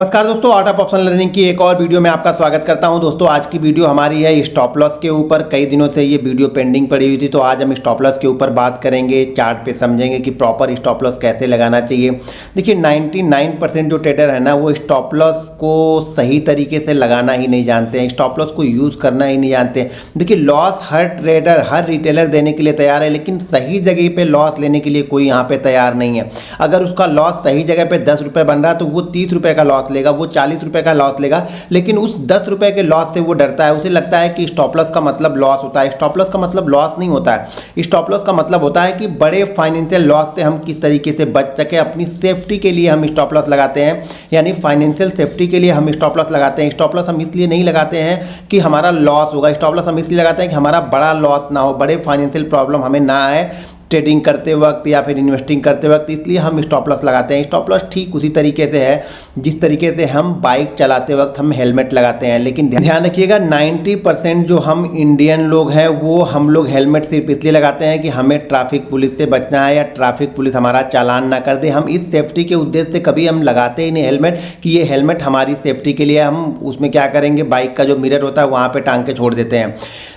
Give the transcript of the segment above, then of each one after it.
नमस्कार दोस्तों, art of option learning की एक और वीडियो में आपका स्वागत करता हूं। दोस्तों आज की वीडियो हमारी है स्टॉप लॉस के ऊपर। कई दिनों से ये वीडियो पेंडिंग पड़ी हुई थी, तो आज हम स्टॉप लॉस के ऊपर बात करेंगे। चार्ट पे समझेंगे कि प्रॉपर स्टॉप लॉस कैसे लगाना चाहिए। देखिए 99% जो ट्रेडर है ना, वो स्टॉप लॉस को सही तरीके से लगाना ही नहीं जानते हैं, स्टॉप लॉस को यूज़ करना ही नहीं जानते हैं। देखिए लॉस हर ट्रेडर, हर रिटेलर देने के लिए तैयार है, लेकिन सही जगह पर लॉस लेने के लिए कोई यहाँ पर तैयार नहीं है। अगर उसका लॉस सही जगह पर 10 रुपये बन रहा है तो वो 30 रुपये का लॉस लेगा, वो 40 रुपये का लॉस लेगा, लेकिन उस 10 रुपये के लॉस से वो डरता है। उसे लगता है कि स्टॉप लॉस का मतलब लॉस होता है। स्टॉप लॉस का मतलब लॉस नहीं होता है। स्टॉप लॉस का मतलब होता है कि बड़े फाइनेंशियल लॉस से हम किस तरीके से बच सके। अपनी सेफ्टी के लिए हम स्टॉप लॉस लगाते हैं, यानी फाइनेंशियल सेफ्टी के लिए हम स्टॉप लॉस लगाते हैं। स्टॉप लॉस हम इसलिए नहीं लगाते हैं कि हमारा लॉस होगा, स्टॉप लॉस हम इसलिए लगाते हैं कि हमारा बड़ा लॉस ना हो, बड़े फाइनेंशियल प्रॉब्लम हमें ना आए ट्रेडिंग करते वक्त या फिर इन्वेस्टिंग करते वक्त, इसलिए हम स्टॉप लॉस लगाते हैं। स्टॉप लॉस ठीक उसी तरीके से है जिस तरीके से हम बाइक चलाते वक्त हम हेलमेट लगाते हैं। लेकिन ध्यान रखिएगा 90% जो हम इंडियन लोग हैं वो हम लोग हेलमेट सिर्फ इसलिए लगाते हैं कि हमें ट्रैफिक पुलिस से बचना है या ट्रैफिक पुलिस हमारा चालान ना कर दे। हम इस सेफ्टी के उद्देश्य से कभी हम लगाते ही नहीं हेलमेट कि ये हेलमेट हमारी सेफ्टी के लिए। हम उसमें क्या करेंगे, बाइक का जो मिरर होता है वहाँ पर टांग के छोड़ देते हैं।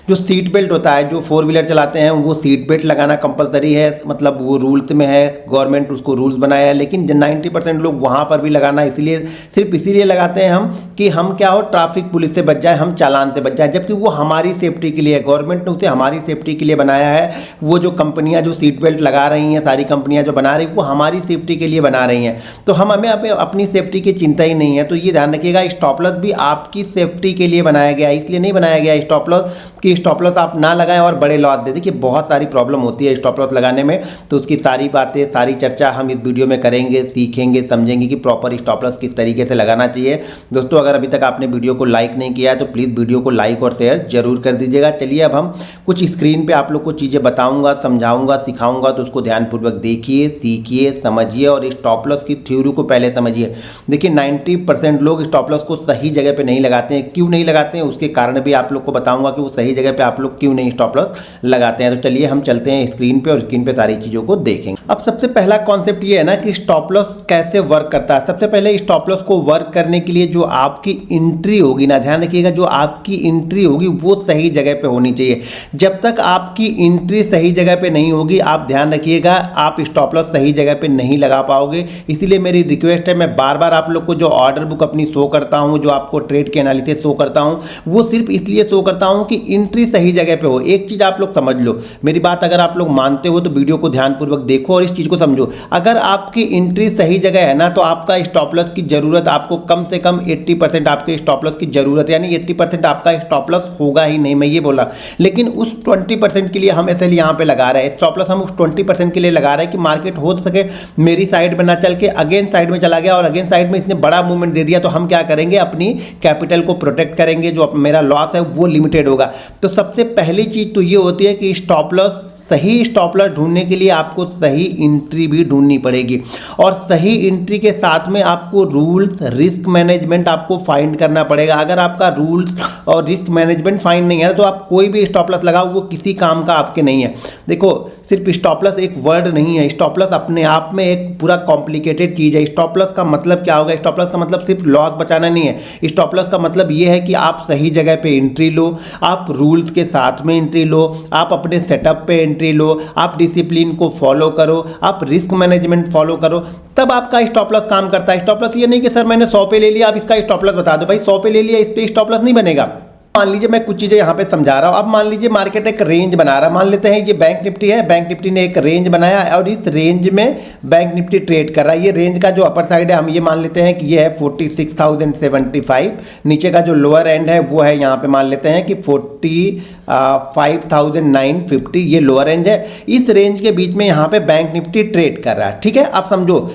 जो सीट बेल्ट होता है, जो 4 व्हीलर चलाते हैं वो सीट बेल्ट लगाना कंपलसरी है, मतलब वो रूल्स में है, गवर्नमेंट उसको रूल्स बनाया है। लेकिन 90% लोग वहाँ पर भी लगाना इसलिए, सिर्फ इसीलिए लगाते हैं हम कि हम क्या हो, ट्रैफिक पुलिस से बच जाए, हम चालान से बच जाए, जबकि वो हमारी सेफ्टी के लिए है। गवर्नमेंट ने उसे हमारी सेफ्टी के लिए बनाया है। वो जो कंपनियाँ जो सीट बेल्ट लगा रही हैं, सारी कंपनियाँ जो बना रही हैं, वो हमारी सेफ्टी के लिए बना रही हैं। तो हमें अपनी सेफ्टी की चिंता ही नहीं है। तो ये ध्यान रखिएगा, स्टॉप लॉस भी आपकी सेफ्टी के लिए बनाया गया है, इसलिए नहीं बनाया गया स्टॉप लॉस कि स्टॉप लॉस आप ना लगाएं और बड़े लॉस दे। देखिए बहुत सारी प्रॉब्लम होती है स्टॉप लॉस लगाने में, तो उसकी सारी बातें, सारी चर्चा हम इस वीडियो में करेंगे, सीखेंगे, समझेंगे कि प्रॉपर स्टॉप लॉस किस तरीके से लगाना चाहिए। दोस्तों अगर अभी तक आपने वीडियो को लाइक नहीं किया है तो प्लीज़ वीडियो को लाइक और शेयर जरूर कर दीजिएगा। चलिए अब हम कुछ स्क्रीन पर आप लोग को चीज़ें बताऊँगा, समझाऊँगा, सिखाऊँगा, तो उसको ध्यानपूर्वक देखिए, सीखिए, समझिए और स्टॉप लॉस की थ्योरी को पहले समझिए। देखिए 90% लोग स्टॉप लॉस को सही जगह पर नहीं लगाते हैं। क्यों नहीं लगाते हैं उसके कारण भी आप लोग को बताऊँगा कि वो सही जगह पर आप लोग क्यों नहीं स्टॉप लॉस लगाते हैं। तो चलिए हम चलते हैं स्क्रीन पे और स्क्रीन पे सारी चीज़ों को देखेंगे। अब सबसे पहला कॉन्सेप्ट ये है ना कि स्टॉप लॉस कैसे वर्क करता है। सबसे पहले स्टॉप लॉस को वर्क करने के लिए जो आपकी एंट्री होगी ना, ध्यान रखिएगा, जो आपकी एंट्री होगी वो सही जगह पे होनी चाहिए। जब तक आपकी एंट्री सही जगह पे नहीं होगी, आप ध्यान रखिएगा, आप स्टॉप लॉस सही जगह पे नहीं लगा पाओगे। इसीलिए मेरी रिक्वेस्ट है, मैं बार बार आप लोग को जो ऑर्डर बुक अपनी शो करता हूँ, जो आपको ट्रेड के एनालिसिस शो करता हूँ, वो सिर्फ इसलिए शो करता हूँ कि एंट्री सही जगह पे हो। एक चीज़ आप लोग समझ लो, मेरी बात अगर आप लोग मानते हो तो वीडियो को ध्यानपूर्वक देखो और इस चीज़ को समझो। अगर आपकी एंट्री सही जगह है ना, तो आपका स्टॉप लॉस की जरूरत, आपको कम से कम 80% आपके स्टॉप लॉस की जरूरत, यानी 80% आपका स्टॉप लॉस होगा ही नहीं, मैं ये बोला। लेकिन उस 20% के लिए हम ऐसे यहाँ पे लगा रहे हैं स्टॉप लॉस, हम उस 20% के लिए लगा रहे हैं कि मार्केट हो सके मेरी साइड में ना चल के अगेन साइड में चला गया और अगेन साइड में इसने बड़ा मूवमेंट दे दिया, तो हम क्या करेंगे, अपनी कैपिटल को प्रोटेक्ट करेंगे, जो मेरा लॉस है वो लिमिटेड होगा। तो सबसे पहली चीज़ तो ये होती है कि स्टॉप लॉस, सही स्टॉप लॉस ढूंढने के लिए आपको सही एंट्री भी ढूंढनी पड़ेगी और सही एंट्री के साथ में आपको रूल्स, रिस्क मैनेजमेंट आपको फाइंड करना पड़ेगा। अगर आपका रूल्स और रिस्क मैनेजमेंट फाइंड नहीं है तो आप कोई भी स्टॉप लॉस लगाओ, वो किसी काम का आपके नहीं है। देखो सिर्फ स्टॉप लॉस एक वर्ड नहीं है, स्टॉप लॉस अपने आप में एक पूरा कॉम्प्लिकेटेड चीज़ है। स्टॉप लॉस का मतलब क्या होगा, स्टॉप लॉस का मतलब सिर्फ लॉस बचाना नहीं है। स्टॉप लॉस का मतलब ये है कि आप सही जगह पे एंट्री लो, आप रूल्स के साथ में एंट्री लो, आप अपने सेटअप पे एंट्री लो, आप डिसिप्लिन को फॉलो करो, आप रिस्क मैनेजमेंट फॉलो करो, तब आपका स्टॉप लॉस काम करता है। स्टॉप लॉस ये नहीं कि सर मैंने 100 पे ले लिया, अब इसका स्टॉप लॉस बता दो। भाई 100 पे ले लिया, इस पे स्टॉप लॉस नहीं बनेगा। मान लीजिए मैं कुछ चीज़ें यहाँ पे समझा रहा हूँ। अब मान लीजिए मार्केट एक रेंज बना रहा है, मान लेते हैं ये बैंक निफ्टी है, बैंक निफ्टी ने एक रेंज बनाया और इस रेंज में बैंक निफ्टी ट्रेड कर रहा है। ये रेंज का जो अपर साइड है हम ये मान लेते हैं कि ये है 46,075, नीचे का जो लोअर एंड है वो है यहाँ पे मान लेते हैं कि 45,950, ये लोअर रेंज है। इस रेंज के बीच में यहाँ पे बैंक निफ्टी ट्रेड कर रहा है, ठीक है। आप समझो,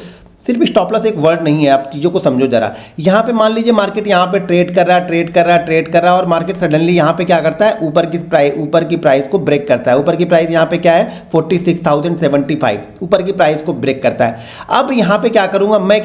सिर्फ स्टॉप लॉस एक वर्ड नहीं है, आप चीज़ों को समझो जरा। यहाँ पे मान लीजिए मार्केट यहाँ पे ट्रेड कर रहा है और मार्केट सडनली यहाँ पे क्या करता है, ऊपर की प्राइस को ब्रेक करता है। ऊपर की प्राइस यहाँ पे क्या है, 46,075, ऊपर की प्राइस को ब्रेक करता है। अब यहाँ पे क्या करूँगा, मैं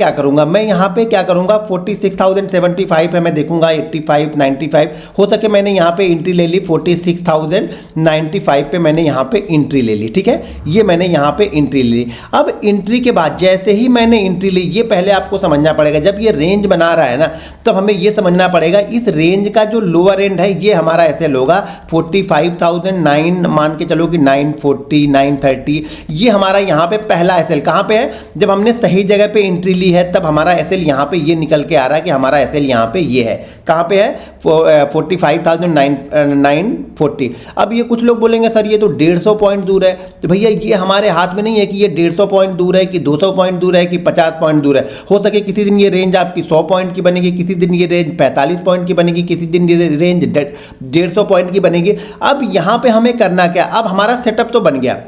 यहाँ पे क्या करूँगा, 46,075 है, मैं देखूंगा 85, 95, हो सके मैंने यहाँ पे एंट्री ले ली 46,095 पे मैंने यहाँ पे एंट्री ले ली, ठीक है। ये मैंने यहाँ पे एंट्री ले ली। अब एंट्री के बाद जैसे ही मैंने एंट्री ली, ये पहले आपको समझना पड़ेगा। जब ये रेंज बना रहा है ना, तब हमें ये समझना पड़ेगा इस रेंज का जो लोअर एंड है ये हमारा एसएल होगा 45,009, मान के चलो कि 940 930, ये हमारा यहाँ पे पहला एसएल कहाँ पे है, जब हमने सही जगह पे एंट्री ली है तब हमारा एसएल यहाँ पे ये निकल के आ रहा है कि हमारा एसएल यहाँ पे ये है, कहाँ पे है 45,940। अब ये कुछ लोग बोलेंगे सर ये तो 150 पॉइंट दूर है, तो भैया ये हमारे हाथ में नहीं है कि ये 150 पॉइंट दूर है कि 200 पॉइंट दूर है कि 50 पॉइंट दूर है। हो सके किसी दिन ये रेंज आपकी 100 पॉइंट की बनेगी, किसी दिन ये रेंज 45 पॉइंट की बनेगी, किसी दिन ये रेंज 150 पॉइंट की बनेगी। अब यहाँ पे हमें करना क्या, अब हमारा सेटअप तो बन गया,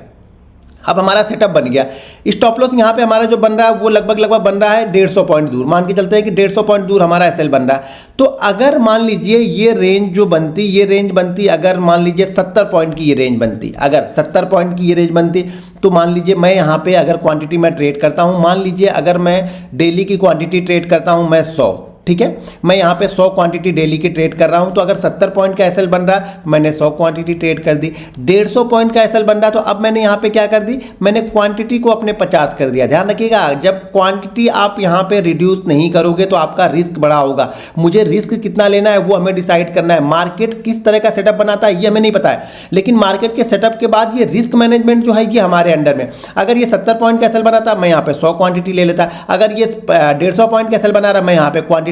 अब हमारा सेटअप बन गया। स्टॉप लॉस यहाँ पे हमारा जो बन रहा है वो लगभग बन रहा है 150 पॉइंट दूर, मान के चलते हैं कि 150 पॉइंट दूर हमारा एसएल बन रहा है। तो अगर मान लीजिए ये रेंज जो बनती, ये रेंज बनती, अगर मान लीजिए 70 पॉइंट की ये रेंज बनती, अगर 70 पॉइंट की ये रेंज बनती, तो मान लीजिए मैं यहाँ पे अगर क्वांटिटी मैं ट्रेड करता हूँ, मान लीजिए अगर मैं डेली की क्वांटिटी ट्रेड करता हूँ मैं 100, ठीक है, मैं यहाँ पे 100 क्वांटिटी डेली की ट्रेड कर रहा हूँ, तो अगर 70 पॉइंट का एसएल बन रहा है, मैंने 100 क्वांटिटी ट्रेड कर दी। 150 पॉइंट का एसएल बन रहा है, तो अब मैंने यहाँ पे क्या कर दी, मैंने क्वांटिटी को अपने 50 कर दिया। ध्यान रखिएगा, जब क्वांटिटी आप यहाँ पे रिड्यूस नहीं करोगे तो आपका रिस्क बड़ा होगा। मुझे रिस्क कितना लेना है वो हमें डिसाइड करना है। मार्केट किस तरह का सेटअप बनाता है ये हमें नहीं पता है, लेकिन मार्केट के सेटअप के बाद ये रिस्क मैनेजमेंट जो है ये हमारे अंडर में। अगर ये 70 पॉइंट का एसएल बनाता, मैं यहाँ पे 100 क्वांटिटी ले लेता। अगर ये 150 पॉइंट का एसएल बना रहा, मैं यहाँ पे क्वांटिटी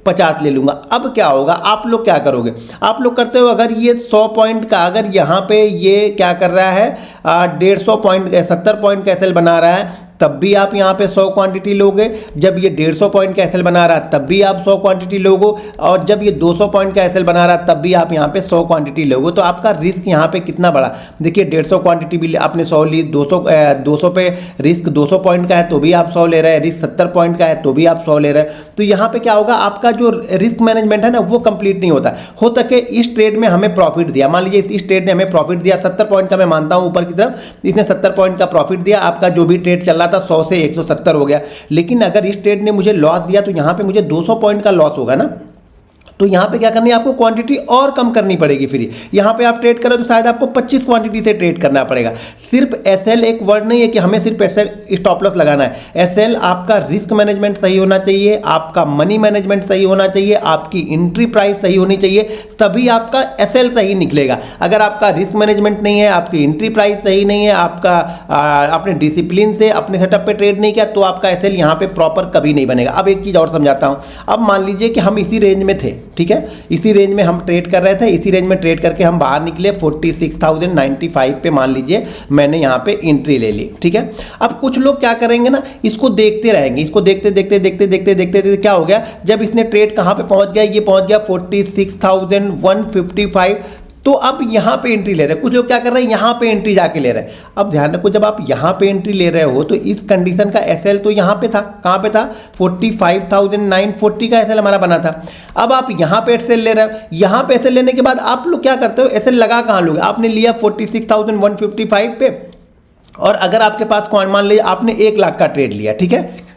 50 ले लूंगा। अब क्या होगा, आप लोग क्या करोगे, आप लोग करते हो, अगर ये 100 पॉइंट का, अगर यहाँ पे ये क्या कर रहा है 150 पॉइंट 70 पॉइंट का एसएल बना रहा है, तब भी आप यहाँ पे 100 क्वांटिटी लोगे। जब ये 150 पॉइंट का एसएल बना रहा है तब भी आप 100 क्वांटिटी लोगे, और जब ये 200 पॉइंट का एसएल बना रहा है तब भी आप यहाँ पे 100 क्वांटिटी लोगे। तो आपका रिस्क यहाँ पे कितना बड़ा, देखिए 150 क्वांटिटी भी आपने 100 ली, 200 पे रिस्क 200 पॉइंट का है तो भी आप 100 ले रहे हैं, रिस्क 70 पॉइंट का है तो भी आप 100 ले रहे हैं। तो यहाँ पे क्या होगा, आपका जो रिस्क मैनेजमेंट है ना वो कंप्लीट नहीं होता। हो सके इस ट्रेड में हमें प्रॉफिट दिया, मान लीजिए इस ट्रेड ने हमें प्रॉफिट दिया 70 पॉइंट का, मैं मानता हूँ ऊपर की तरफ इसने 70 पॉइंट का प्रॉफिट दिया, आपका जो भी ट्रेड चल रहा था 100 से 170 हो गया। लेकिन अगर इस ट्रेड ने मुझे लॉस दिया तो यहाँ पे मुझे 200 पॉइंट का लॉस होगा ना। तो यहाँ पे क्या करनी है, आपको क्वांटिटी और कम करनी पड़ेगी। फिर यहाँ पे आप ट्रेड करो तो शायद आपको 25 क्वांटिटी से ट्रेड करना पड़ेगा। सिर्फ एसएल एक वर्ड नहीं है कि हमें सिर्फ एसएल स्टॉप लॉस लगाना है। एसएल आपका रिस्क मैनेजमेंट सही होना चाहिए, आपका मनी मैनेजमेंट सही होना चाहिए, आपकी एंट्री प्राइस सही होनी चाहिए, तभी आपका एसएल सही निकलेगा। अगर आपका रिस्क मैनेजमेंट नहीं है, आपकी एंट्री प्राइस सही नहीं है, आपका आपने डिसिप्लिन से अपने सेटअप पे ट्रेड नहीं किया, तो आपका एसएल यहाँ पे प्रॉपर कभी नहीं बनेगा। अब एक चीज़ और समझाता हूँ। अब मान लीजिए कि हम इसी रेंज में थे, ठीक है, इसी रेंज में हम ट्रेड कर रहे थे, इसी रेंज में ट्रेड करके हम बाहर निकले 46,095 पे, मान लीजिए मैंने यहाँ पे एंट्री ले ली, ठीक है। अब कुछ लोग क्या करेंगे ना, इसको देखते रहेंगे, इसको देखते देखते देखते देखते देखते देखते क्या हो गया, जब इसने ट्रेड कहाँ पे पहुँच गया, ये पहुँच गया 46,155, तो अब यहाँ पे एंट्री ले रहे हैं। कुछ लोग क्या कर रहे हैं, यहाँ पे एंट्री जाके ले रहे हैं। अब ध्यान रखो, जब आप यहाँ पे एंट्री ले रहे हो तो इस कंडीशन का एसएल तो यहाँ पे था, कहाँ पे था 45,940 का एसएल हमारा बना था। अब आप यहाँ पे एसएल ले रहे हो, यहाँ पे एसएल लेने के बाद आप लोग क्या करते हो, एसएल लगा कहाँ लोगे, आपने लिया 46,155 पे, और अगर आपके पास मान लीजिए आपने 1 लाख का ट्रेड लिया, ठीक है,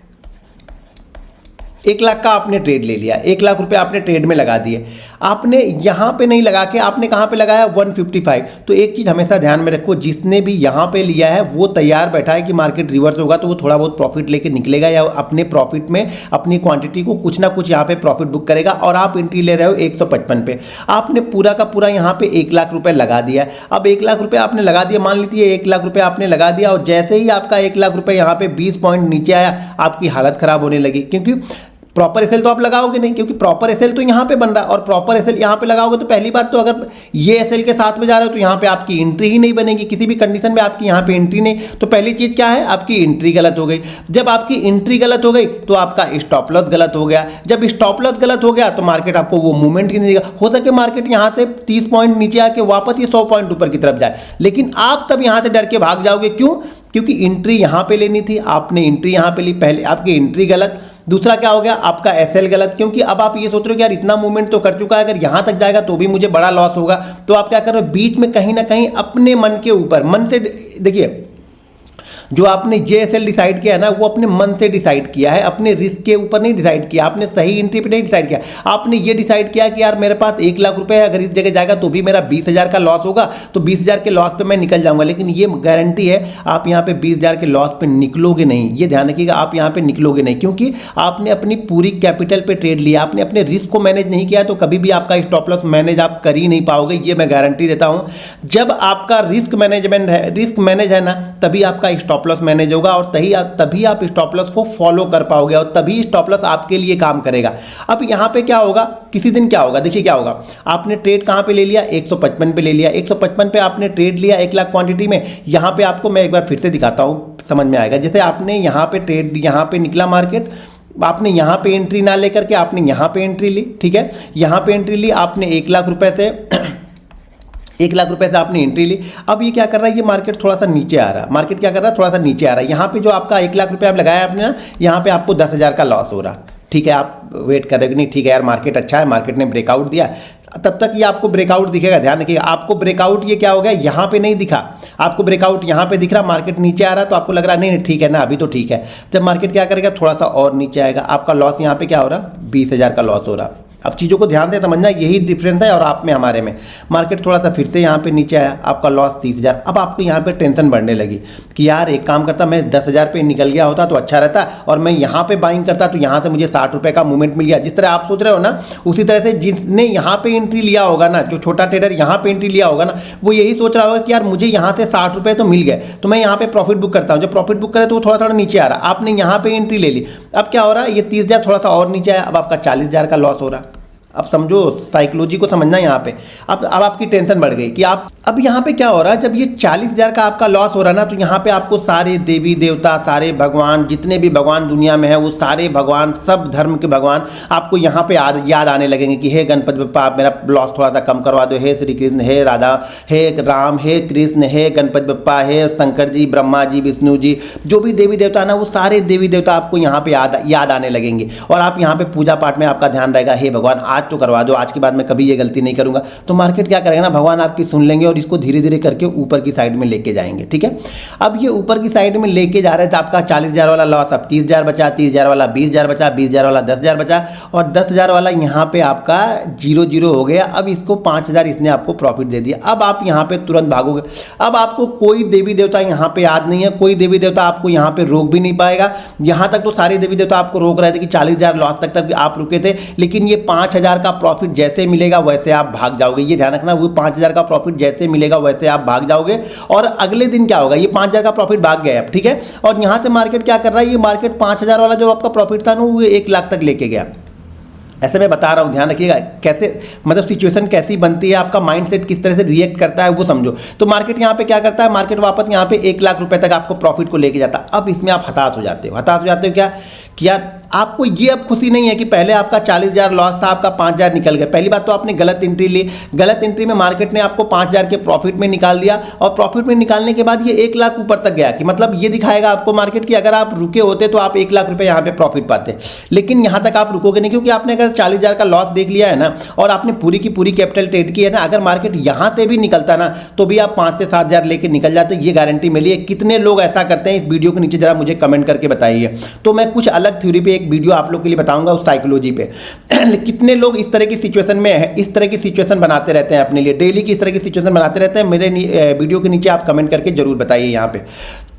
1 लाख का आपने ट्रेड ले लिया, 1 लाख रुपए आपने ट्रेड में लगा दिए। आपने यहाँ पे नहीं लगा के आपने कहाँ पे लगाया 155। तो एक चीज़ हमेशा ध्यान में रखो, जिसने भी यहाँ पे लिया है वो तैयार बैठा है कि मार्केट रिवर्स होगा तो वो थोड़ा बहुत प्रॉफिट लेके निकलेगा, या अपने प्रॉफिट में अपनी क्वांटिटी को कुछ ना कुछ यहाँ पे प्रॉफिट बुक करेगा। और आप एंट्री ले रहे हो 155 पे, आपने पूरा का पूरा यहाँ पे 1 लाख रुपए लगा दिया। अब 1 लाख रुपए आपने लगा दिया, मान लीजिए 1 लाख रुपए आपने लगा दिया, और जैसे ही आपका 1 लाख रुपए यहाँ पे 20 पॉइंट नीचे आया, आपकी हालत खराब होने लगी, क्योंकि प्रॉपर एसएल तो आप लगाओगे नहीं, क्योंकि प्रॉपर एसएल तो यहाँ पे बन रहा है, और प्रॉपर एसएल यहाँ पे लगाओगे तो पहली बात तो अगर ये एसएल के साथ में जा रहे हो तो यहाँ पे आपकी एंट्री ही नहीं बनेगी, किसी भी कंडीशन में आपकी यहाँ पे एंट्री नहीं। तो पहली चीज़ क्या है, आपकी एंट्री गलत हो गई। जब आपकी एंट्री गलत हो गई तो आपका स्टॉप लॉस गलत हो गया। जब स्टॉप लॉस गलत हो गया तो मार्केट आपको वो मूवमेंट ही नहीं देगा। हो सके मार्केट यहाँ से 30 पॉइंट नीचे आके वापस ये 100 पॉइंट ऊपर की तरफ जाए, लेकिन आप तब यहाँ से डर के भाग जाओगे। क्यों? क्योंकि एंट्री यहाँ पे लेनी थी, आपने एंट्री यहाँ पे ली, पहले आपकी एंट्री गलत। दूसरा क्या हो गया, आपका एसएल गलत, क्योंकि अब आप ये सोच रहे हो कि यार इतना मूवमेंट तो कर चुका है, अगर यहाँ तक जाएगा तो भी मुझे बड़ा लॉस होगा। तो आप क्या कर रहे हो, बीच में कहीं ना कहीं अपने मन के ऊपर, मन से देखिए, जो आपने JSL डिसाइड किया है ना, वो अपने मन से डिसाइड किया है, अपने रिस्क के ऊपर नहीं डिसाइड किया, आपने सही एंट्री पे नहीं डिसाइड किया। आपने ये डिसाइड किया कि यार मेरे पास 1 लाख रुपए है, अगर इस जगह जाएगा तो भी मेरा 20,000 का लॉस होगा, तो 20,000 के लॉस पे मैं निकल जाऊंगा। लेकिन ये गारंटी है आप यहाँ पे 20,000 के लॉस पे निकलोगे नहीं, ये ध्यान रखिएगा, आप यहाँ पे निकलोगे नहीं, क्योंकि आपने अपनी पूरी कैपिटल पे ट्रेड लिया, आपने अपने रिस्क को मैनेज नहीं किया, तो कभी भी आपका स्टॉप लॉस मैनेज आप कर ही नहीं पाओगे, ये मैं गारंटी देता हूं। जब आपका रिस्क मैनेज है ना, तभी आपका स्टॉप लॉस मैनेज होगा, और तभी आप स्टॉप लॉस को फॉलो कर पाओगे, और तभी स्टॉप लॉस आपके लिए काम करेगा। अब यहां पे क्या होगा, किसी दिन क्या होगा, देखिए क्या होगा, आपने ट्रेड कहां पे ले लिया, 155 पे ले लिया, 155 पे आपने ट्रेड लिया 1 लाख क्वांटिटी में। यहां पे आपको मैं एक बार फिर से दिखाता हूं, समझ में आएगा। जैसे आपने यहां पे ट्रेड, यहां पे निकला मार्केट, आपने यहाँ पे एंट्री ना लेकर के आपने यहाँ पे एंट्री ली, ठीक है, यहाँ पे एंट्री ली आपने 1 लाख रुपए से 1 लाख रुपए से आपने एंट्री ली। अब ये क्या कर रहा है, ये मार्केट थोड़ा सा नीचे आ रहा है, मार्केट क्या कर रहा है, थोड़ा सा नीचे आ रहा है। यहाँ पे जो आपका 1 लाख रुपए आप लगाया आपने ना, यहाँ पे आपको 10,000 का लॉस हो रहा, ठीक है। आप वेट करेंगे, नहीं ठीक है यार मार्केट अच्छा है, मार्केट ने ब्रेकआउट दिया, तब तक ये आपको ब्रेकआउट दिखेगा। ध्यान रखिएगा, आपको ब्रेकआउट ये क्या हो गया, यहाँ पे नहीं दिखा, आपको ब्रेकआउट यहाँ पे दिख रहा, मार्केट नीचे आ रहा, तो आपको लग रहा नहीं ठीक है ना, अभी तो ठीक है। जब मार्केट क्या करेगा, थोड़ा सा और नीचे आएगा, आपका लॉस यहाँ पे क्या हो रहा, 20,000 का लॉस हो रहा। अब चीज़ों को ध्यान से समझना, यही डिफरेंस है और आप में हमारे में। मार्केट थोड़ा सा फिर से यहाँ पे नीचे आया, आपका लॉस 30,000। अब आपको यहाँ पे टेंशन बढ़ने लगी कि यार एक काम करता, मैं 10,000 पे निकल गया होता तो अच्छा रहता, और मैं यहाँ पे बाइंग करता तो यहाँ से मुझे 60 रुपये का मूवमेंट मिल गया। जिस तरह आप सोच रहे हो ना, उसी तरह से जिसने यहाँ पे एंट्री लिया होगा ना, जो छोटा ट्रेडर यहाँ पे एंट्री लिया होगा ना, वो यही सोच रहा होगा कि यार मुझे यहाँ से 60 रुपये तो मिल गए, तो मैं यहाँ पे प्रॉफिट बुक करता हूँ। जब प्रॉफिट बुक करे तो वो थोड़ा थोड़ा नीचे आ रहा, आपने यहाँ पे एंट्री ले ली, अब क्या हो रहा है, ये 30,000 थोड़ा सा और नीचे आया, अब आपका 40,000 का लॉस हो रहा। अब समझो, साइकोलॉजी को समझना यहाँ पे। अब आपकी टेंशन बढ़ गई कि आप, अब यहाँ पे क्या हो रहा है, जब ये 40,000 का आपका लॉस हो रहा है ना, तो यहाँ पे आपको सारे देवी देवता, सारे भगवान, जितने भी भगवान दुनिया में है, वो सारे भगवान, सब धर्म के भगवान आपको यहाँ पे याद आने लगेंगे कि हे गणपति बप्पा, आप मेरा लॉस थोड़ा सा कम करवा दो, हे श्री कृष्ण, हे राधा, हे राम, हे कृष्ण, हे गणपति बप्पा, हे शंकर जी, ब्रह्मा जी, विष्णु जी, जो भी देवी देवता है ना, वो सारे देवी देवता आपको यहाँ पे याद आने लगेंगे। और आप यहाँ पे पूजा पाठ में आपका ध्यान रहेगा, हे भगवान आज तो करवा दो, आज के बाद मैं कभी ये गलती नहीं करूंगा। तो मार्केट क्या करेगा ना, भगवान आपकी सुन लेंगे और इसको धीरे धीरे करके ऊपर की साइड में लेके जाएंगे, ठीक है। अब ये ऊपर की साइड में लेके जा रहे थे, आपका 40,000 वाला लॉस, अब 30,000 बचा, 30,000 वाला 20,000 बचा, 20,000 वाला 10,000 बचा, और 10,000 वाला यहाँ पे आपका 0-0 हो गया। अब इसको 5,000 इसने आपको प्रॉफिट दे दिया। अब आप यहाँ पे तुरंत भागोगे, अब आपको कोई देवी देवता यहाँ पे याद नहीं है, कोई देवी देवता आपको यहाँ पे रोक भी नहीं पाएगा। यहाँ तक तो सारे देवी देवता आपको रोक रहे थे कि 40,000 लॉस तक आप रुके थे, लेकिन ये 5,000 का प्रॉफिट जैसे मिलेगा वैसे आप भाग जाओगे। ये ध्यान रखना, वो 5,000 का प्रॉफिट जैसे मिलेगा वैसे आप भाग जाओगे। और अगले दिन क्या होगा, ये 5,000 का प्रॉफिट भाग गया, ठीक है। और यहां से मार्केट क्या कर रहा है, ये मार्केट 5,000 वाला जो आपका प्रॉफिट था ना, वो 1 लाख तक लेके गया। ऐसे मैं बता रहा हूँ, ध्यान रखिएगा, कैसे मतलब सिचुएशन कैसी बनती है, आपका माइंडसेट किस तरह से रिएक्ट करता है वो समझो। तो मार्केट यहाँ पे क्या करता है, मार्केट वापस यहाँ पे 1 लाख रुपए तक आपको प्रॉफिट को लेके जाता है। अब इसमें आप हताश हो जाते हो, क्या कि यार आपको ये अब खुशी नहीं है कि पहले आपका 40,000 लॉस था, आपका 5,000 निकल गया। पहली बात तो आपने गलत एंट्री ली, गलत एंट्री में मार्केट ने आपको 5,000 के प्रॉफिट में निकाल दिया, और प्रॉफिट में निकालने के बाद ये 1 लाख ऊपर तक गया, कि मतलब ये दिखाएगा आपको मार्केट की अगर आप रुके होते तो आप 1 लाख रुपए यहाँ पे प्रॉफिट पाते। लेकिन यहाँ तक आप रुकोगे नहीं, क्योंकि आपने अगर 40,000 का लॉस देख लिया है ना, और आपने पूरी की पूरी कैपिटल ट्रेड की है ना, अगर मार्केट यहाँ से भी निकलता ना, तो भी आप 5 से 7,000 लेके निकल जाते, ये गारंटी मिली है। कितने लोग ऐसा करते हैं, इस वीडियो के नीचे जरा मुझे कमेंट करके बताइए। तो मैं कुछ अलग थ्योरी पे एक वीडियो आप लोग के लिए बताऊंगा, उस साइकोलॉजी पे। कितने लोग इस तरह की सिचुएशन में है, इस तरह की सिचुएशन बनाते रहते हैं अपने लिए, डेली की इस तरह की सिचुएशन बनाते रहते हैं, मेरे वीडियो के नीचे आप कमेंट करके जरूर बताइए यहाँ पे।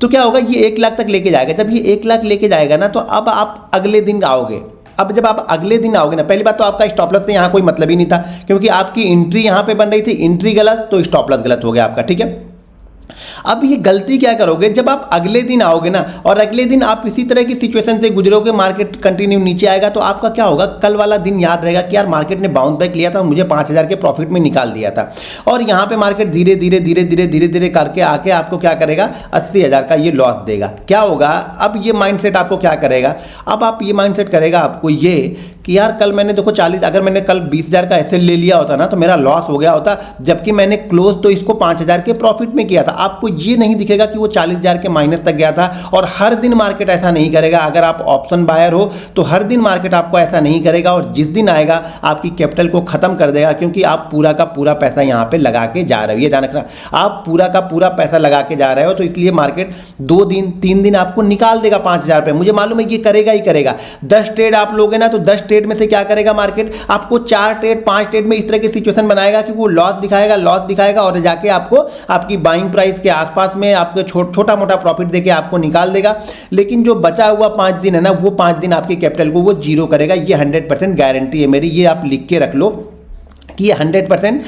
तो क्या होगा, ये 1 लाख तक लेके जाएगा। जब ये 1 लाख लेके जाएगा ना, तो अब आप अगले दिन आओगे। अब जब आप अगले दिन आओगे ना, पहली बात तो आपका स्टॉप लॉस से यहाँ कोई मतलब ही नहीं था, क्योंकि आपकी एंट्री यहाँ पे बन रही थी, एंट्री गलत तो स्टॉप लॉस गलत हो गया आपका, ठीक है। अब ये गलती क्या करोगे, जब आप अगले दिन आओगे ना, और अगले दिन आप इसी तरह की सिचुएशन से गुजरोगे, मार्केट कंटिन्यू नीचे आएगा, तो आपका क्या होगा, कल वाला दिन याद रहेगा कि यार मार्केट ने बाउंस बैक लिया था, मुझे 5,000 के प्रॉफिट में निकाल दिया था। और यहाँ पे मार्केट धीरे धीरे करके आके आपको क्या करेगा, 80,000 का ये लॉस देगा। क्या होगा, अब ये माइंडसेट आपको क्या करेगा, अब आप ये माइंडसेट करेगा आपको ये कि यार कल मैंने देखो 40, अगर मैंने कल 20,000 का एसएल ले लिया होता ना, तो मेरा लॉस हो गया होता, जबकि मैंने क्लोज तो इसको 5,000 के प्रॉफिट में किया था। आपको ये नहीं दिखेगा कि वो 40,000 के माइनस तक गया था। और हर दिन मार्केट ऐसा नहीं करेगा। अगर आप ऑप्शन बायर हो तो हर दिन मार्केट आपको ऐसा नहीं करेगा, और जिस दिन आएगा आपकी कैपिटल को खत्म कर देगा, क्योंकि आप पूरा का पूरा पैसा यहाँ पे लगा के जा रहे हो। ये ध्यान रखना, आप पूरा का पूरा पैसा लगा के जा रहे हो, तो इसलिए मार्केट 2 दिन 3 दिन आपको निकाल देगा 5,000 पे। मुझे मालूम है ये करेगा ही करेगा। 10 ट्रेड आप लोगे ना, तो 10 ट्रेड में से क्या करेगा मार्केट, आपको 4 ट्रेड 5 ट्रेड में इस तरह की सिचुएशन बनाएगा कि वो लॉस दिखाएगा और जाके आपको आपकी बाइंग प्राइस के आसपास में आपको छोटा मोटा प्रॉफिट देके आपको निकाल देगा। लेकिन जो बचा हुआ 5 दिन है ना, वो 5 दिन आपकी कैपिटल को वो जीरो करेगा। ये 100% गारंटी है मेरी, ये आप लिख के रख लो कि ये 100%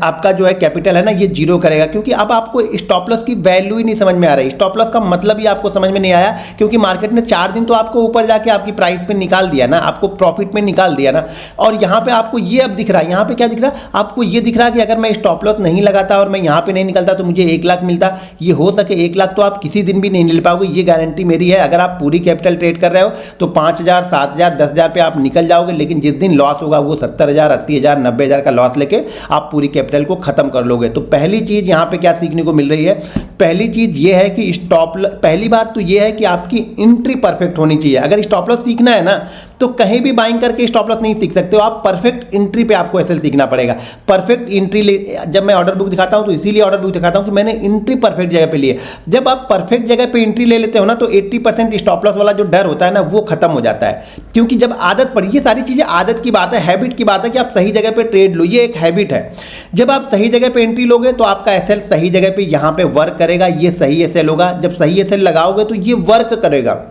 आपका जो है कैपिटल है ना, ये जीरो करेगा। क्योंकि अब आपको स्टॉप लॉस की वैल्यू ही नहीं समझ में आ रही, स्टॉप लॉस का मतलब ही आपको समझ में नहीं आया, क्योंकि मार्केट ने 4 दिन तो आपको ऊपर जाके आपकी प्राइस पे निकाल दिया ना, आपको प्रॉफिट में निकाल दिया ना। और यहाँ पे आपको ये अब दिख रहा है, यहाँ पे क्या दिख रहा है आपको, ये दिख रहा है कि अगर मैं स्टॉप लॉस नहीं लगाता और मैं यहाँ पे नहीं निकलता तो मुझे 1 लाख मिलता। ये हो सके 1 लाख तो आप किसी दिन भी नहीं ले पाओगे, ये गारंटी मेरी है। अगर आप पूरी कैपिटल ट्रेड कर रहे हो तो 5,000 7,000 10,000 पे आप निकल जाओगे, लेकिन जिस दिन लॉस होगा वो 70,000 80,000 90,000 का लॉस लेके आप पूरी कैपिटल को खत्म कर लोगे। तो पहली चीज यहां पे क्या सीखने को मिल रही है, पहली चीज ये है कि पहली बात तो ये है कि आपकी एंट्री परफेक्ट होनी चाहिए। अगर स्टॉप लॉस सीखना है ना, तो कहीं भी बाइंग करके स्टॉप लॉस नहीं सीख सकते हो आप, परफेक्ट एंट्री पे आपको एसएल सीखना पड़ेगा। परफेक्ट एंट्री जब मैं ऑर्डर बुक दिखाता हूं तो इसीलिए ऑर्डर बुक दिखाता हूं कि मैंने एंट्री परफेक्ट जगह पे ली है। जब आप परफेक्ट जगह पे एंट्री ले लेते हो ना, तो 80% स्टॉप लॉस वाला जो डर होता है ना, वो खत्म हो जाता है। क्योंकि जब आदत पड़ी, ये सारी चीजें आदत की बात है, हैबिट की बात है कि आप सही जगह पे ट्रेड लो, ये एक हैबिट है। जब आप सही जगह पे एंट्री लोगे तो आपका एसएल सही जगह पे यहां पे वर्क करेगा, ये सही एसएल होगा। जब सही एसएल लगाओगे तो ये वर्क करेगा,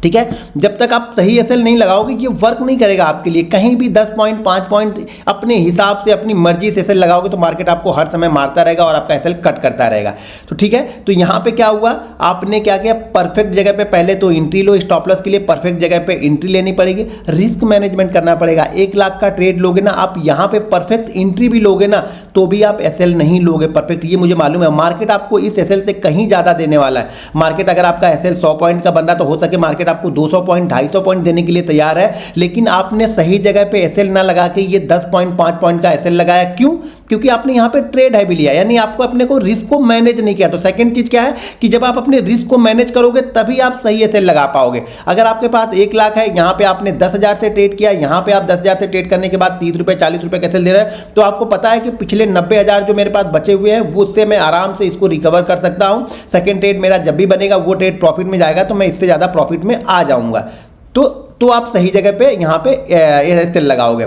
ठीक है। जब तक आप सही एसएल नहीं लगाओगे ये वर्क नहीं करेगा आपके लिए। कहीं भी 10 पॉइंट 5 पॉइंट अपने हिसाब से अपनी मर्जी से एसएल लगाओगे तो मार्केट आपको हर समय मारता रहेगा और आपका एसएल कट करता रहेगा। तो ठीक है, तो यहां पे क्या हुआ, आपने क्या किया, परफेक्ट जगह पे पहले तो एंट्री लो। स्टॉप लॉस के लिए परफेक्ट जगह पे एंट्री लेनी पड़ेगी, रिस्क मैनेजमेंट करना पड़ेगा। 1 लाख का ट्रेड लोगे ना आप, यहां पे परफेक्ट एंट्री भी लोगे ना तो भी आप एसएल नहीं लोगे परफेक्ट, ये मुझे मालूम है। मार्केट आपको इस एसएल से कहीं ज्यादा देने वाला है। मार्केट अगर आपका एसएल 100 पॉइंट का बन रहा तो हो सके मार्केट आपको 200 पॉइंट 250 पॉइंट देने के लिए तैयार है। लेकिन आपने सही जगह पे एसएल ना लगा के ये 10 पॉइंट 5 पॉइंट का एसएल लगाया। क्यों? क्योंकि आपने यहां पे ट्रेड है भी लिया, यानी आपको अपने को रिस्क को मैनेज नहीं किया। तो सेकंड चीज क्या है कि जब आप अपने रिस्क को मैनेज करोगे तभी आप सही एसएल लगा पाओगे। अगर आपके पास 1 लाख है, यहां पे आपने 10,000 से ट्रेड किया, यहां पे आप 10,000 से ट्रेड करने के बाद 30 रुपए 40 रुपए का एसएल दे रहे हैं, तो आपको पता है कि पिछले 90,000 जो मेरे पास बचे हुए हैं वो उससे मैं आराम से इसको रिकवर कर सकता हूं। सेकंड ट्रेड मेरा जब भी बनेगा वो ट्रेड प्रॉफिट में जाएगा, तो मैं इससे ज्यादा प्रॉफिट में आ जाऊंगा। तो आप सही जगह पे यहां पे एसएल लगाओगे।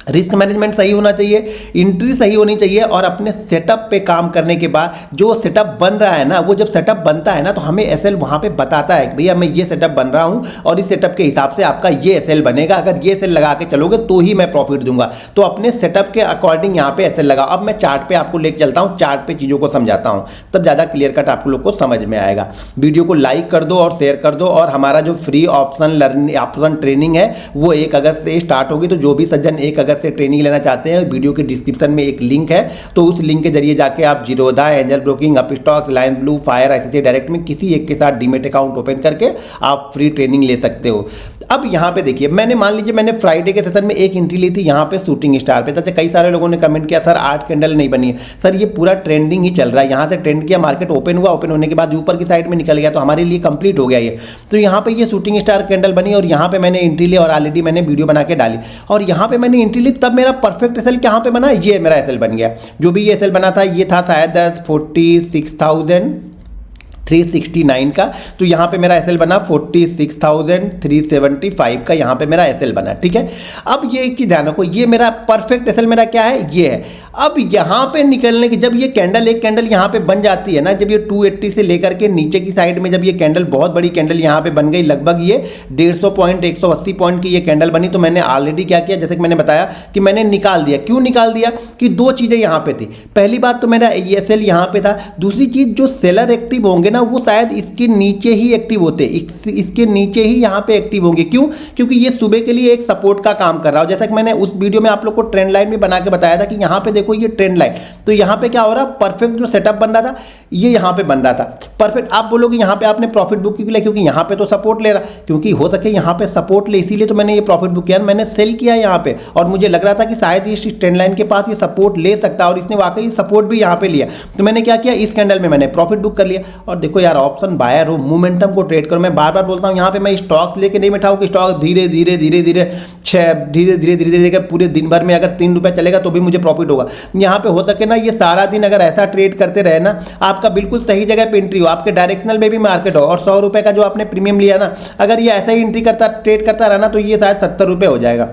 रिस्क मैनेजमेंट सही होना चाहिए, एंट्री सही होनी चाहिए, और अपने सेटअप पे काम करने के बाद जो सेटअप बन रहा है ना, वो जब सेटअप बनता है ना तो हमें एसएल वहां पे बताता है कि भैया मैं ये सेटअप बन रहा हूं और इस सेटअप के हिसाब से आपका ये एसएल बनेगा। अगर ये एसएल लगा के चलोगे तो ही मैं प्रॉफिट दूंगा। तो अपने सेटअप के अकॉर्डिंग यहाँ पे एसएल लगाओ। अब मैं चार्ट पे आपको लेके चलता हूँ, चार्ट पे चीज़ों को समझाता हूँ, तब ज़्यादा क्लियर कट आप लोग को समझ में आएगा। वीडियो को लाइक कर दो और शेयर कर दो। और हमारा जो फ्री ऑप्शन ट्रेनिंग है वो 1 अगस्त से स्टार्ट होगी। तो जो भी सज्जन 1 अगस्त से ट्रेनिंग लेना चाहते हैं, वीडियो के डिस्क्रिप्शन में एक लिंक है, तो उस लिंक के जरिए जाके आप Zerodha, angel broking, Upstox, Reliance blue, fire, ICICI direct में किसी एक के साथ डीमेट अकाउंट ओपन करके आप फ्री ट्रेनिंग ले सकते हो। अब यहाँ पे देखिए, मैंने मान लीजिए मैंने फ्राइडे के सेशन में एक एंट्री ली थी यहाँ पे शूटिंग स्टार पे। कई सारे लोगों ने कमेंट किया सर 8 कैंडल नहीं बनी है। सर ये पूरा ट्रेंडिंग ही चल रहा है, यहाँ से ट्रेंड किया, मार्केट ओपन हुआ, ओपन होने के बाद ऊपर की साइड में निकल गया, तो हमारे लिए कंप्लीट हो गया ये। तो यहाँ पे ये शूटिंग स्टार कैंडल बनी और यहाँ पे मैंने एंट्री ली और ऑलरेडी मैंने वीडियो बना के डाली, और यहाँ पे मैंने एंट्री ली, तब मेरा परफेक्ट एसएल कहाँ पे बना, ये मेरा एसएल बन गया। जो भी ये एसएल बना था ये था शायद 46,369 का, तो यहाँ पे मेरा एसएल बना 46,375 का, यहाँ पे मेरा एसएल बना। ठीक है, अब ये एक चीज ध्यान रखो, ये मेरा परफेक्ट एसएल मेरा क्या है, ये है। अब यहाँ पे निकलने की, जब ये कैंडल एक कैंडल यहाँ पे बन जाती है ना, जब ये 280 से लेकर के नीचे की साइड में जब ये कैंडल, बहुत बड़ी कैंडल यहाँ पे बन गई, लगभग ये 150 पॉइंट 180 पॉइंट की ये कैंडल बनी, तो मैंने ऑलरेडी क्या किया, जैसे कि मैंने बताया कि मैंने निकाल दिया। क्यों निकाल दिया कि 2 चीजें यहाँ पे थी। पहली बात तो मेरा एसएल यहाँ पे था, दूसरी चीज जो सेलर एक्टिव होंगे ना वो शायद इसके नीचे ही एक्टिव होते, इसके नीचे ही यहाँ पे एक्टिव होंगे। क्यों? क्योंकि ये सुबह के लिए एक सपोर्ट का काम कर रहा हो। जैसा कि मैंने उस वीडियो में आप लोग को ट्रेंड लाइन भी बना के बताया था कि यहाँ पे देखो ये ट्रेंड लाइन, तो यहाँ पे क्या हो रहा है, परफेक्ट जो सेटअप बन रहा था ये यहाँ पे बन रहा था परफेक्ट। आप बोलोगे यहाँ पे आपने प्रॉफिट बुक क्यों किया? क्योंकि यहाँ पे तो सपोर्ट ले रहा, क्योंकि हो सके यहाँ पे सपोर्ट ले, इसीलिए तो मैंने ये प्रॉफिट बुक किया, मैंने सेल किया यहाँ पे, और मुझे लग रहा था कि शायद इस ट्रेंड लाइन के पास ये सपोर्ट ले सकता है, और इसने वाकई सपोर्ट भी यहाँ पे लिया। तो मैंने क्या किया, इस कैंडल में मैंने प्रॉफिट बुक कर लिया। और देखो यार, ऑप्शन बायर हो, मोमेंटम को ट्रेड करो। मैं बार बार बोलता हूँ यहाँ पे मैं स्टॉक्स लेके नहीं बैठा हूँ कि स्टॉक धीरे धीरे धीरे धीरे धीरे धीरे धीरे धीरे पूरे दिन भर में अगर 3 रुपये चलेगा तो भी मुझे प्रॉफिट होगा। यहाँ पे हो सके ना ये सारा दिन अगर ऐसा ट्रेड करते रहे ना, आपका बिल्कुल सही जगह पे एंट्री हो, आपके डायरेक्शनल में भी मार्केट हो, और 100 रुपये का जो आपने प्रीमियम लिया ना, अगर ये ऐसा ही एंट्री करता ट्रेड करता रहा ना, तो ये शायद 70 रुपये हो जाएगा।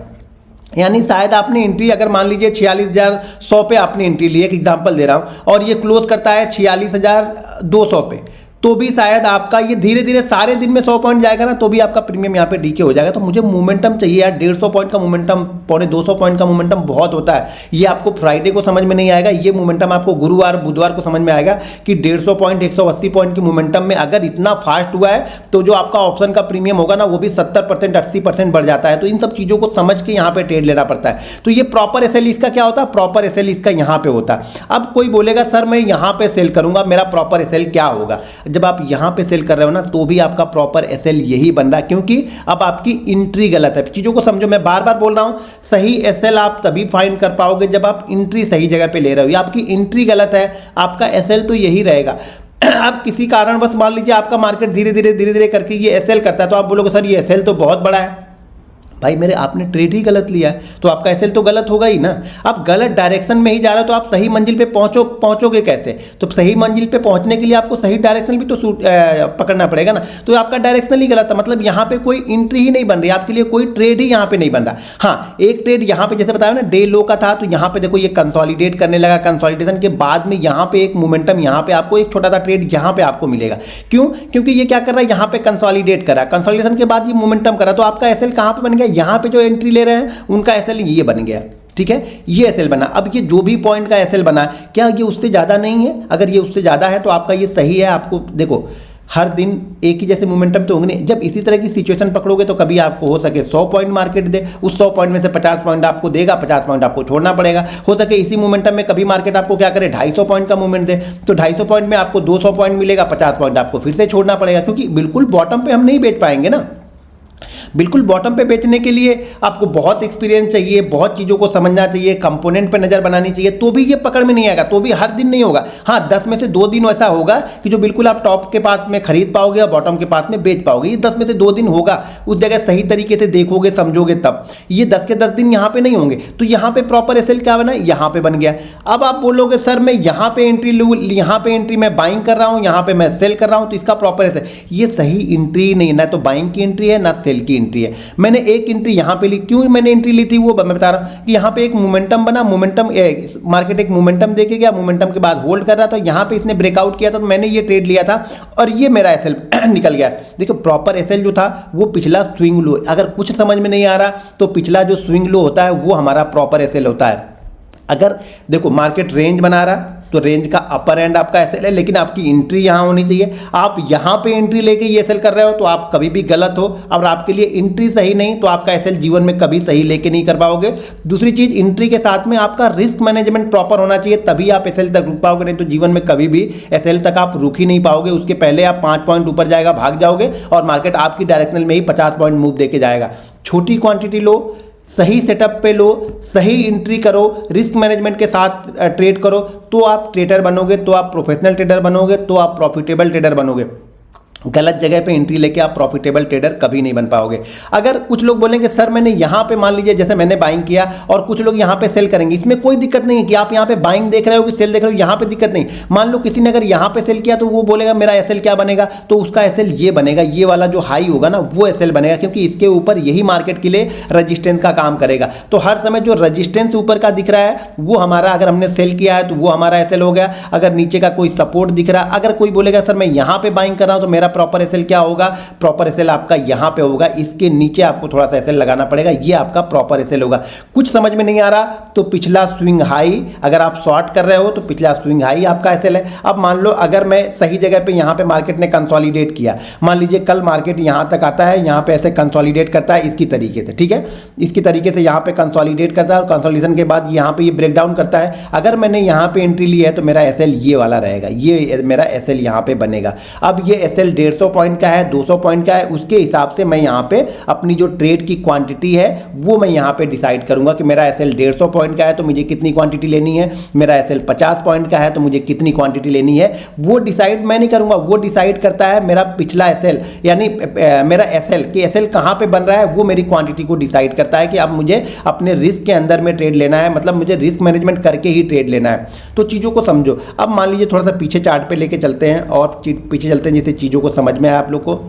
यानी शायद आपने एंट्री अगर मान लीजिए 46,100 पे आपने एंट्री ली, एक एग्जांपल दे रहा हूँ, और ये क्लोज करता है 46,200 पे, तो भी शायद आपका ये धीरे धीरे सारे दिन में 100 पॉइंट जाएगा ना, तो भी आपका प्रीमियम यहाँ पे डीके हो जाएगा। तो मुझे मोमेंटम चाहिए यार, 150 पॉइंट का मोमेंटम, 250 पॉइंट का मोमेंटम बहुत होता है। ये आपको फ्राइडे को समझ में नहीं आएगा, ये मोमेंटम आपको गुरुवार बुधवार को समझ में आएगा कि 150 पॉइंट 180 पॉइंट की मोमेंटम में अगर इतना फास्ट हुआ है, तो जो आपका ऑप्शन का प्रीमियम होगा ना, वो भी 70% 80% बढ़ जाता है। तो इन सब चीज़ों को समझ के यहाँ पे ट्रेड लेना पड़ता है। तो ये प्रॉपर एसएल इसका क्या होता है, प्रॉपर एसएल इसका यहाँ पे होता है। अब कोई बोलेगा सर मैं यहाँ पे सेल करूंगा, मेरा प्रॉपर एसएल क्या होगा? जब आप यहाँ पे सेल कर रहे हो ना, तो भी आपका प्रॉपर एसएल यही बन रहा है, क्योंकि अब आपकी एंट्री गलत है। चीजों को समझो, मैं बार बार बोल रहा हूं, सही एसएल आप तभी फाइंड कर पाओगे जब आप एंट्री सही जगह पे ले रहे हो। या आपकी एंट्री गलत है, आपका एसएल तो यही रहेगा। आप किसी कारण बस मान लीजिए आपका मार्केट धीरे धीरे करके ये एसएल करता है, तो आप बोलोगे सर ये एसएल तो बहुत बड़ा है। भाई मेरे आपने ट्रेड ही गलत लिया है, तो आपका एसएल तो गलत होगा ही ना। आप गलत डायरेक्शन में ही जा रहे हो, तो आप सही मंजिल पे पहुंचोगे कैसे? तो सही मंजिल पे पहुंचने के लिए आपको सही डायरेक्शन भी तो पकड़ना पड़ेगा ना। तो आपका डायरेक्शन ही गलत है, मतलब यहाँ पे कोई एंट्री ही नहीं बन रही, आपके लिए कोई ट्रेड ही यहाँ पे नहीं बन रहा। हाँ, एक ट्रेड यहाँ पे जैसे बताया ना डे लो का था, तो यहाँ पे देखो ये कंसोलिडेट करने लगा, कंसोलिडेशन के बाद में यहाँ पे एक मोमेंटम, यहाँ पे आपको एक छोटा सा ट्रेड यहाँ पे आपको मिलेगा। क्यों? क्योंकि ये क्या कर रहा है, यहाँ पे कंसोलिडेट करा, कंसोलिडेशन के बाद ये मोमेंटम करा, तो आपका एसएल कहाँ पे बन गया, यहाँ पे जो एंट्री ले रहे हैं उनका एसएल ये बन गया। ठीक है, ये एसएल बना। अब ये जो भी पॉइंट का एसएल बना, क्या ये उससे ज्यादा नहीं है? अगर ये उससे ज्यादा है तो आपका ये सही है। आपको देखो हर दिन एक ही जैसे मोमेंटम तो होंगे नहीं। जब इसी तरह की सिचुएशन पकड़ोगे तो कभी आपको हो सके 100 पॉइंट मार्केट दे, उस 100 पॉइंट में से 50 पॉइंट आपको देगा, 50 पॉइंट आपको छोड़ना पड़ेगा। हो सके इसी मोमेंटम में कभी मार्केट आपको क्या करे, 250 पॉइंट का मूवमेंट दे, तो 250 पॉइंट में आपको 200 पॉइंट मिलेगा, 50 पॉइंट आपको फिर से छोड़ना पड़ेगा, क्योंकि बिल्कुल बॉटम पे हम नहीं बेच पाएंगे ना। बिल्कुल बॉटम पे बेचने के लिए आपको बहुत एक्सपीरियंस चाहिए, बहुत चीज़ों को समझना चाहिए, कंपोनेंट पे नज़र बनानी चाहिए, तो भी ये पकड़ में नहीं आएगा, तो भी हर दिन नहीं होगा। हाँ, 10 में से 2 दिन ऐसा होगा कि जो बिल्कुल आप टॉप के पास में खरीद पाओगे और बॉटम के पास में बेच पाओगे। ये 10 में से 2 दिन होगा, उस जगह सही तरीके से देखोगे समझोगे तब। ये 10 के 10 दिन यहाँ पे नहीं होंगे। तो यहाँ पे प्रॉपर एसएल क्या बना, यहाँ पे बन गया। अब आप बोलोगे सर मैं यहाँ पे एंट्री लूँ, यहाँ पे एंट्री मैं बाइंग कर रहा हूँ, यहाँ पे मैं सेल कर रहा हूँ, तो इसका प्रॉपर एसएल, ये सही एंट्री नहीं है, ना तो बाइंग की एंट्री है ना सेल की एंट्री है। मैंने एक एंट्री यहाँ पे ली, क्यों मैंने एंट्री ली थी वो मैं बता रहा हूँ कि यहाँ पे एक मोमेंटम बना, मोमेंटम मार्केट एक मोमेंटम देके गया, मोमेंटम के बाद होल्ड कर रहा था, यहाँ पे इसने ब्रेकआउट किया था, तो मैंने ये ट्रेड लिया था और ये मेरा एसएल निकल गया। देखो प्रॉपर एसएल जो था वो पिछला स्विंग लो, अगर कुछ समझ में नहीं आ रहा तो पिछला जो स्विंग लो होता है वो हमारा प्रॉपर एसएल होता है। अगर देखो मार्केट रेंज बना रहा तो रेंज का अपर एंड आपका एसएल है, लेकिन आपकी एंट्री यहाँ होनी चाहिए। आप यहाँ पे एंट्री लेके ये एसएल कर रहे हो तो आप कभी भी गलत हो, और आपके लिए एंट्री सही नहीं तो आपका एसएल जीवन में कभी सही लेके नहीं कर पाओगे। दूसरी चीज, एंट्री के साथ में आपका रिस्क मैनेजमेंट प्रॉपर होना चाहिए, तभी आप एसएल तक रुक पाओगे, नहीं तो जीवन में कभी भी एसएल तक आप रुक ही नहीं पाओगे। उसके पहले आप 5 पॉइंट ऊपर जाएगा, भाग जाओगे और मार्केट आपकी डायरेक्शनल में ही 50 पॉइंट मूव देके जाएगा। छोटी क्वांटिटी लो, सही सेटअप पे लो, सही एंट्री करो, रिस्क मैनेजमेंट के साथ ट्रेड करो, तो आप ट्रेडर बनोगे, तो आप प्रोफेशनल ट्रेडर बनोगे, तो आप प्रॉफिटेबल ट्रेडर बनोगे। गलत जगह पे एंट्री लेके आप प्रॉफिटेबल ट्रेडर कभी नहीं बन पाओगे। अगर कुछ लोग बोलेंगे सर मैंने यहाँ पे मान लीजिए जैसे मैंने बाइंग किया और कुछ लोग यहाँ पे सेल करेंगे, इसमें कोई दिक्कत नहीं है कि आप यहाँ पे बाइंग देख रहे हो कि सेल देख रहे हो, यहाँ पे दिक्कत नहीं। मान लो किसी ने अगर यहाँ पे सेल किया तो वो बोलेगा मेरा एसएल क्या बनेगा, तो उसका एसएल ये बनेगा, ये वाला जो हाई होगा ना वो एसएल बनेगा, क्योंकि इसके ऊपर यही मार्केट के लिए रजिस्टेंस का काम करेगा। तो हर समय जो रजिस्टेंस ऊपर का दिख रहा है वो हमारा, अगर हमने सेल किया है तो वो हमारा एसएल हो गया। अगर नीचे का कोई सपोर्ट दिख रहा है, अगर कोई बोलेगा सर मैं यहाँ पे बाइंग कर रहा हूँ तो मेरा प्रॉपर एसएल क्या होगा, प्रॉपर एसएल आपका यहाँ पे होगा, इसके नीचे आपको थोड़ा सा एसएल लगाना पड़ेगा, ये आपका प्रॉपर एसएल होगा। कुछ समझ में नहीं आ रहा तो पिछला स्विंग हाई, अगर आप शॉर्ट कर रहे हो तो पिछला स्विंग हाई आपका एसएल है। अब मान लो अगर मैं सही जगह पे यहाँ पे मार्केट ने कंसोलिडेट किया, मान लीजिए कल मार्केट यहाँ तक आता है, यहाँ पे ऐसे कंसोलिडेट करता है इसकी तरीके से, ठीक है, इसकी तरीके से यहाँ पे कंसोलिडेट करता है और कंसोलिडेशन के बाद यहाँ पे ये ब्रेकडाउन करता है। अगर मैंने यहाँ पे एंट्री ली है तो मेरा एसएल ये वाला रहेगा, ये मेरा एसएल यहाँ पे बनेगा। अब ये एसएल 150 पॉइंट का है, 200 पॉइंट का है, उसके हिसाब से मैं यहाँ पे अपनी जो ट्रेड की क्वांटिटी है वो मैं यहाँ पे डिसाइड करूंगा कि मेरा एसएल 150 पॉइंट का है तो मुझे कितनी क्वांटिटी लेनी है, मेरा एसएल 50 पॉइंट का है तो मुझे कितनी क्वांटिटी लेनी है। वो डिसाइड मैं नहीं करूंगा, वो डिसाइड करता है मेरा पिछला एसएल, यानी मेरा एसएल कि एसएल कहाँ पे बन रहा है, वो मेरी क्वांटिटी को डिसाइड करता है कि अब मुझे अपने रिस्क के अंदर में ट्रेड लेना है, मतलब मुझे रिस्क मैनेजमेंट करके ही ट्रेड लेना है। तो चीज़ों को समझो। अब मान लीजिए थोड़ा सा पीछे चार्ट पे लेके चलते हैं और पीछे चलते हैं जिससे चीज़ों को समझ में आए आप लोग को।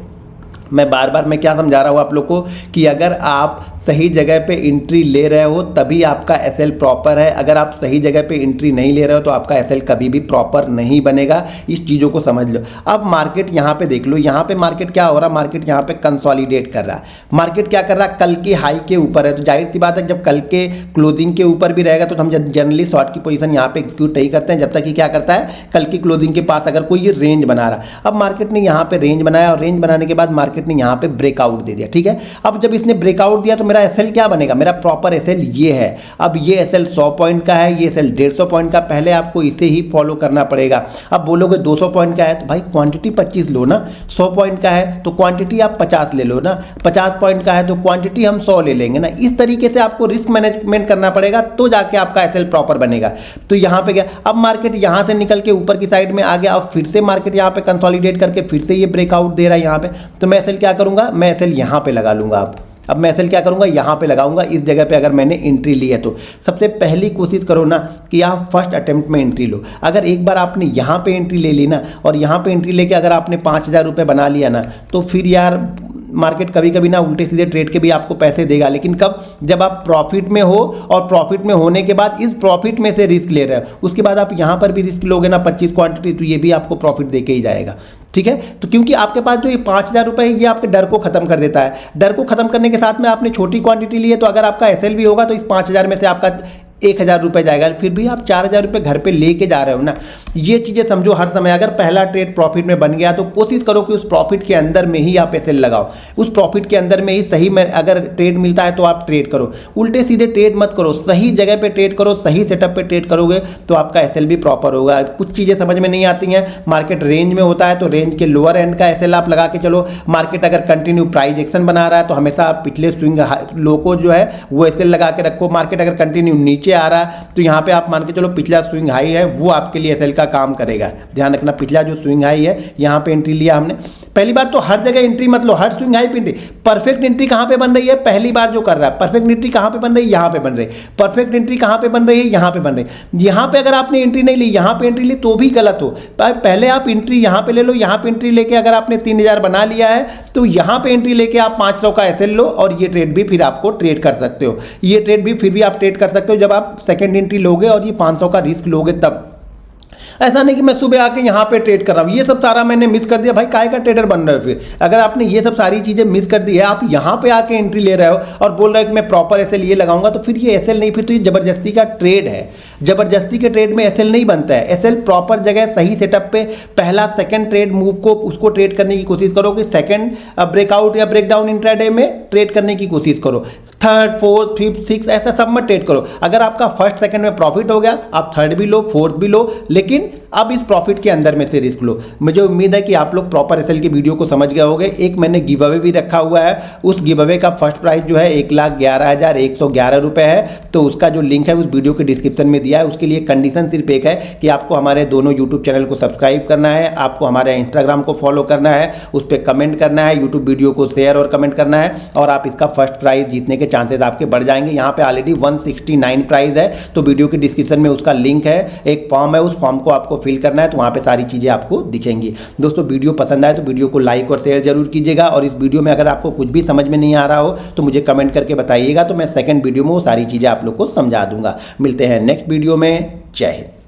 मैं बार बार मैं क्या समझा रहा हूँ आप लोग को कि अगर आप सही जगह पे एंट्री ले रहे हो तभी आपका एसएल प्रॉपर है, अगर आप सही जगह पे एंट्री नहीं ले रहे हो तो आपका एसएल कभी भी प्रॉपर नहीं बनेगा। इस चीज़ों को समझ लो। अब मार्केट यहाँ पे देख लो, यहाँ पे मार्केट क्या हो रहा है, मार्केट यहाँ पे कंसोलिडेट कर रहा है। मार्केट क्या कर रहा है, कल के हाई के ऊपर है, तो जाहिर सी बात है जब कल के क्लोजिंग के ऊपर भी रहेगा तो हम जनरली शॉर्ट की पोजीशन यहाँ पे एग्जीक्यूट नहीं करते हैं जब तक कि क्या करता है, कल की क्लोजिंग के पास अगर कोई ये रेंज बना रहा। अब मार्केट ने यहाँ पे रेंज बनाया और रेंज बनाने के बाद मार्केट ने यहाँ पे ब्रेकआउट दे दिया, ठीक है। अब जब इसने ब्रेकआउट दिया तो मेरा एसएल क्या बनेगा, मेरा प्रॉपर एसएल ये है। अब ये एसएल 100 पॉइंट का है, ये एसएल 150 पॉइंट का, पहले आपको इसे ही फॉलो करना पड़ेगा। अब बोलोगे 200 पॉइंट का है तो भाई क्वांटिटी 25 लो ना, 100 पॉइंट का है तो क्वांटिटी आप 50 ले लो ना, 50 पॉइंट का है तो क्वांटिटी हम 100 ले लेंगे ना। इस तरीके से आपको रिस्क मैनेजमेंट करना पड़ेगा तो जाके आपका एसएल प्रॉपर बनेगा। तो यहाँ पे गया, अब मार्केट यहाँ से निकल के ऊपर की साइड में आ गया, अब फिर से मार्केट यहाँ पे कंसोलिडेट करके फिर से ये ब्रेकआउट दे रहा है यहाँ पे, तो मैं एसएल क्या करूँगा, मैं एसएल यहाँ पे लगा लूँगा। अब मैं एसएल क्या करूंगा, यहाँ पे लगाऊंगा। इस जगह पे अगर मैंने एंट्री ली है तो सबसे पहली कोशिश करो ना कि आप फर्स्ट अटेम्प्ट में एंट्री लो। अगर एक बार आपने यहाँ पे एंट्री ले ली ना और यहाँ पे एंट्री लेके अगर आपने 5,000 रुपये बना लिया ना तो फिर यार मार्केट कभी कभी ना उल्टे सीधे ट्रेड के भी आपको पैसे देगा, लेकिन कब, जब आप प्रॉफिट में हो और प्रॉफिट में होने के बाद इस प्रॉफिट में से रिस्क ले रहे हो, उसके बाद आप यहाँ पर भी रिस्क लोगे ना 25 क्वांटिटी, तो ये भी आपको प्रॉफिट दे के ही जाएगा, ठीक है। तो क्योंकि आपके पास जो ये 5,000 रुपये है ये आपके डर को खत्म कर देता है। डर को खत्म करने के साथ में आपने छोटी क्वांटिटी ली है तो अगर आपका एसएल भी होगा तो इस 5,000 में से आपका 1,000 रुपये जाएगा, फिर भी आप 4,000 रुपये घर पे लेके जा रहे हो ना। ये चीज़ें समझो हर समय। अगर पहला ट्रेड प्रॉफिट में बन गया तो कोशिश करो कि उस प्रॉफिट के अंदर में ही आप एसएल लगाओ, उस प्रॉफिट के अंदर में ही सही में अगर ट्रेड मिलता है तो आप ट्रेड करो, उल्टे सीधे ट्रेड मत करो, सही जगह पे ट्रेड करो, सही सेटअप पे ट्रेड करोगे तो आपका एसएल भी प्रॉपर होगा। कुछ चीज़ें समझ में नहीं आती हैं, मार्केट रेंज में होता है तो रेंज के लोअर एंड का एसएल आप लगा के चलो। मार्केट अगर कंटिन्यू प्राइस एक्शन बना रहा है तो हमेशा आप पिछले स्विंग लो को जो है वो एसएल लगा के रखो। मार्केट अगर कंटिन्यू नीचे आ रहा है तो यहाँ पे आप मान के चलो पिछला स्विंग हाई है वो आपके लिए एसएल का काम करेगा। ध्यान रखना, पिछला जो स्विंग हाई है यहाँ पे एंट्री लिया हमने। पहली बात तो हर जगह एंट्री मत लो, हर स्विंग हाई पे एंट्री। परफेक्ट एंट्री कहाँ पे बन रही है, पहली बार जो कर रहा है परफेक्ट एंट्री कहाँ पे बन रही है, यहाँ पे बन रही है। परफेक्ट एंट्री कहाँ पे बन रही है, यहाँ पे बन रही है। यहाँ पे अगर आपने एंट्री नहीं ली, यहाँ पे एंट्री ली तो भी गलत हो। पहले आप एंट्री यहाँ पे ले लो, यहाँ पे एंट्री लेके अगर आपने 3,000 बना लिया है तो यहाँ पे एंट्री लेके आप 500 का एसएल लो और ये ट्रेड भी फिर आपको ट्रेड कर सकते हो। ये ट्रेड भी फिर भी आप ट्रेड कर सकते हो जब आप सेकेंड एंट्री लोगे और ये 500 का रिस्क लोगे तब। ऐसा नहीं कि मैं सुबह आके यहाँ पे ट्रेड कर रहा हूँ, ये सब सारा मैंने मिस कर दिया। भाई काहे का ट्रेडर बन रहे हो फिर, अगर आपने ये सब सारी चीज़ें मिस कर दी है, आप यहाँ पे आके एंट्री ले रहे हो और बोल रहे हो कि मैं प्रॉपर एसएल ये लगाऊंगा, तो फिर ये एसएल नहीं, फिर तो ये जबरदस्ती का ट्रेड है। जबरदस्ती के ट्रेड में एसएल नहीं बनता है। एसएल प्रॉपर जगह सही सेटअप पे पहला सेकंड ट्रेड मूव को उसको ट्रेड करने की कोशिश करो कि सेकंड ब्रेकआउट या ब्रेकडाउन इंट्राडे में ट्रेड करने की कोशिश करो। थर्ड, फोर्थ, फिफ्थ, सिक्स ऐसा सब में ट्रेड करो। अगर आपका फर्स्ट सेकंड में प्रॉफिट हो गया, आप थर्ड भी लो, फोर्थ भी लो, लेकिन अब इस प्रॉफिट के अंदर में से रिस्क लो। मुझे उम्मीद है कि आप लोग प्रॉपर एसएल की वीडियो को समझ गए होंगे। एक मैंने गिव अवे भी रखा हुआ है, उस गिव अवे का फर्स्ट प्राइस जो है 1,11,111 रुपये है, तो उसका जो लिंक है उस वीडियो के डिस्क्रिप्शन में दिया है। उसके लिए कंडीशन सिर्फ एक है कि आपको हमारे दोनों यूट्यूब चैनल को सब्सक्राइब करना है, आपको हमारे इंस्टाग्राम को फॉलो करना है, उस पर कमेंट करना है, यूट्यूब वीडियो को शेयर और कमेंट करना है, और आप इसका फर्स्ट प्राइज जीतने के चांसेस आपके बढ़ जाएंगे। यहाँ पे ऑलरेडी 169 प्राइज है, तो वीडियो के डिस्क्रिप्शन में उसका लिंक है, एक फॉर्म है, उस फॉर्म को आपको फिल करना है, तो वहाँ पे सारी चीज़ें आपको दिखेंगी। दोस्तों वीडियो पसंद आए तो वीडियो को लाइक और शेयर जरूर कीजिएगा, और इस वीडियो में अगर आपको कुछ भी समझ में नहीं आ रहा हो तो मुझे कमेंट करके बताइएगा, तो मैं सेकंड वीडियो में वो सारी चीज़ें आप लोग को समझा दूंगा। मिलते हैं नेक्स्ट वीडियो में। जय हिंद।